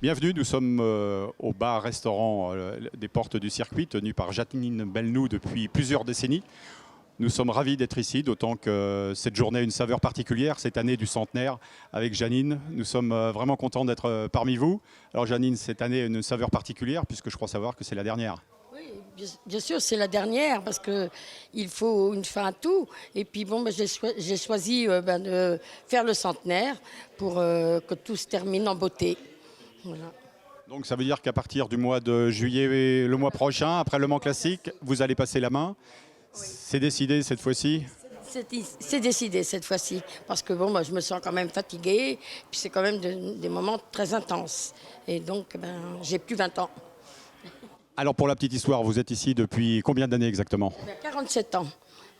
Bienvenue, nous sommes au bar-restaurant des Portes du Circuit, tenu par Janine Belnou depuis plusieurs décennies. Nous sommes ravis d'être ici, d'autant que cette journée a une saveur particulière, cette année du centenaire avec Janine. Nous sommes vraiment contents d'être parmi vous. Alors Janine, cette année a une saveur particulière, puisque je crois savoir que c'est la dernière. Oui, bien sûr, c'est la dernière parce qu'il faut une fin à tout. Et puis bon, j'ai choisi de faire le centenaire pour que tout se termine en beauté. Voilà. Donc ça veut dire qu'à partir du mois de juillet, le mois prochain, après le Mans Classique, vous allez passer la main. Oui. C'est décidé cette fois-ci? C'est décidé cette fois-ci parce que bon, moi, je me sens quand même fatiguée. Puis c'est quand même des moments très intenses. Et donc, j'ai plus 20 ans. Alors pour la petite histoire, vous êtes ici depuis combien d'années exactement? 47 ans.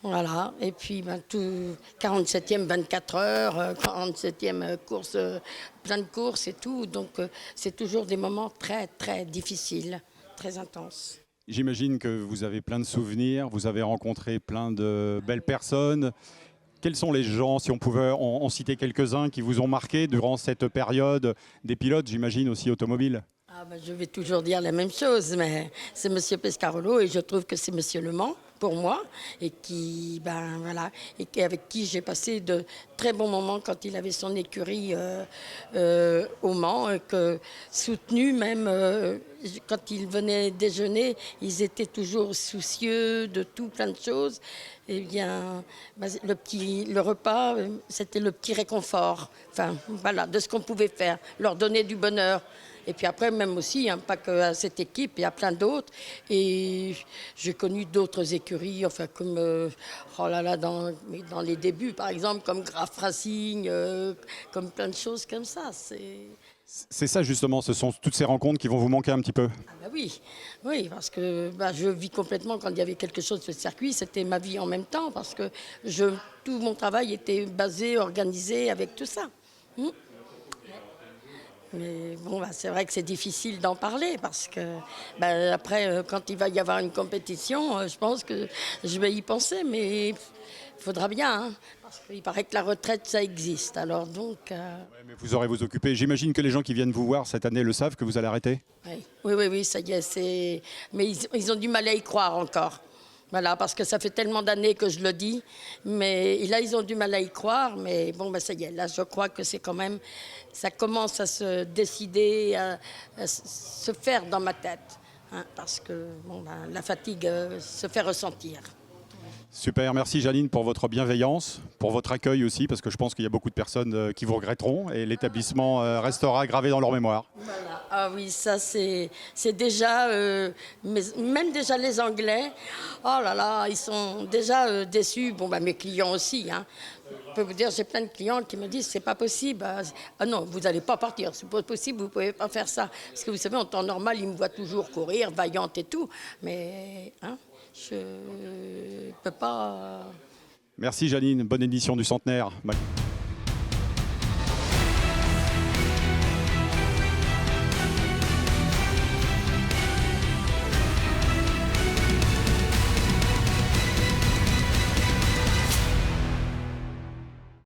Voilà, et puis tout 47e 24 heures, 47e course, plein de courses et tout. Donc c'est toujours des moments très très difficiles, très intenses. J'imagine que vous avez plein de souvenirs, vous avez rencontré plein de belles personnes. Quels sont les gens, si on pouvait en citer quelques-uns, qui vous ont marqué durant cette période des pilotes, j'imagine aussi automobiles? Je vais toujours dire la même chose, mais c'est Monsieur Pescarolo et je trouve que c'est Monsieur Le Mans pour moi et qui, avec qui j'ai passé de très bons moments quand il avait son écurie au Mans, soutenu même quand il venait déjeuner, ils étaient toujours soucieux de tout, plein de choses. Eh bien, le repas, c'était le petit réconfort, de ce qu'on pouvait faire, leur donner du bonheur. Et puis après, même aussi, pas que à cette équipe, il y a plein d'autres. Et j'ai connu d'autres écuries, comme dans les débuts, par exemple, comme Graf Racing, comme plein de choses comme ça. C'est ça justement, ce sont toutes ces rencontres qui vont vous manquer un petit peu? Oui, parce que je vis complètement quand il y avait quelque chose sur le circuit, c'était ma vie en même temps, parce que tout mon travail était basé, organisé avec tout ça. Mais bon, c'est vrai que c'est difficile d'en parler parce que après, quand il va y avoir une compétition, je pense que je vais y penser, mais il faudra bien, parce qu'il paraît que la retraite, ça existe. Alors donc. Ouais, mais vous aurez vous occuper. J'imagine que les gens qui viennent vous voir cette année le savent que vous allez arrêter. Oui, ça y est, mais ils ont du mal à y croire encore. Voilà, parce que ça fait tellement d'années que je le dis, mais là, ils ont du mal à y croire, mais bon, ça y est, là, je crois que c'est quand même, ça commence à se décider, à se faire dans ma tête, parce que la fatigue se fait ressentir. Super, merci Janine pour votre bienveillance, pour votre accueil aussi, parce que je pense qu'il y a beaucoup de personnes qui vous regretteront et l'établissement restera gravé dans leur mémoire. Voilà. Ah oui, ça c'est déjà, même déjà les Anglais, oh là là, ils sont déjà déçus. Mes clients aussi. Je peux vous dire, j'ai plein de clients qui me disent c'est pas possible. Ah non, vous n'allez pas partir, c'est pas possible, vous pouvez pas faire ça. Parce que vous savez, en temps normal, ils me voient toujours courir, vaillante et tout, mais je peux pas. Merci Janine, bonne édition du centenaire.